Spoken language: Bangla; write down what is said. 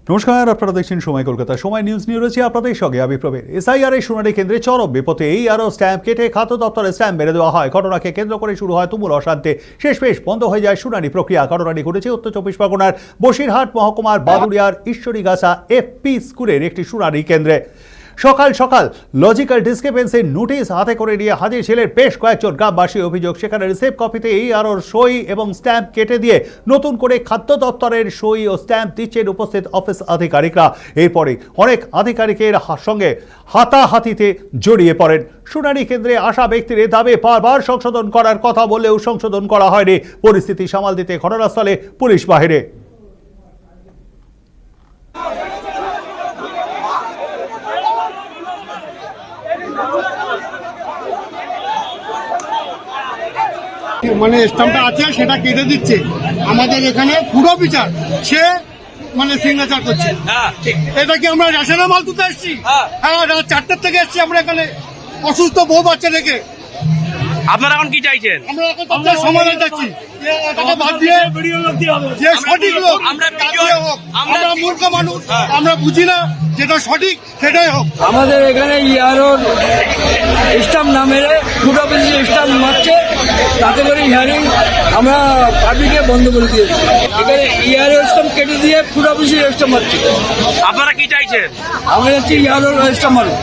নমস্কার, আপনারা দেখছেন সময় কলকাতা। সময় নিউজ নিয়ে রয়েছে আপনাদের সঙ্গে আমি প্রবীর। এসআইআর এর শুনানি কেন্দ্রে চরম বিপত্তি। এই আরও স্ট্যাম্প কেটে খাদ্য দপ্তরের স্ট্যাম্প মেরে দেওয়া হয়। ঘটনাকে কেন্দ্র করে শুরু হয় তুমুল অশান্তি। শেষমেশ বন্ধ হয়ে যায় শুনানি প্রক্রিয়া। ঘটনাটি ঘটেছে উত্তর চব্বিশ পরগনার বসিরহাট মহকুমার বাদুড়িয়ার ঈশ্বরীগাছা এফপি স্কুলের একটি শুনানি কেন্দ্রে। সকাল সকাল লজিক্যাল ডিসক্রিপেন্সির নোটিশ হাতে করে নিয়ে হাজির ছিলেন বেশ কয়েকজন গ্রামবাসী। অভিযোগ, সেখানে রিসিপ্ট কপিতে এই আরোর সই এবং স্ট্যাম্প কেটে দিয়ে নতুন করে খাদ্য দপ্তরের সই ও স্ট্যাম্প দিচ্ছেন উপস্থিত অফিস আধিকারিকরা। এরপরে অনেক আধিকারিকের সঙ্গে হাতাহাতিতে জড়িয়ে পড়েন। শুনানি কেন্দ্রে আসা ব্যক্তির দাবি, বারবার সংশোধন করার কথা বললেও সংশোধন করা হয়নি। পরিস্থিতি সামাল দিতে ঘটনাস্থলে পুলিশ বাহিনী। মানে স্ট্যাম্পটা আছে সেটা কেটে দিচ্ছে, আমাদের এখানে পুরো বিচার সে মানে সিগনেচার করছে। এটা কি আমরা রেশনের মাল তুলতে এসছি? হ্যাঁ, রাত 4টার থেকে এসছি আমরা এখানে, অসুস্থ বউ বাচ্চা রেখে। আপনারা এখন কি চাইছেন? আমরা এখন তাদের সমাধান চাচ্ছি, এটাকে বাদ দিয়ে যে সঠিক লোক তাকে হোক। আমরা মূর্খ মানুষ, আমরা বুঝি না যেটা সঠিক সেটাই হোক। আমাদের এখানে ইয়ারোর স্টাম্প না মেরে ফুড অফিসের স্টাম্প মারছে, তাতে করে হিয়ারিং আমরা পাবলিকে বন্ধ করে দিয়েছি। এখানে ইয়ারোর স্টাম্প কেটে দিয়ে ফুড অফিসের স্টাম্প মারছে। আপনারা কি চাইছেন? আমরা যাচ্ছি ইয়ারোর স্টাম্প মারো।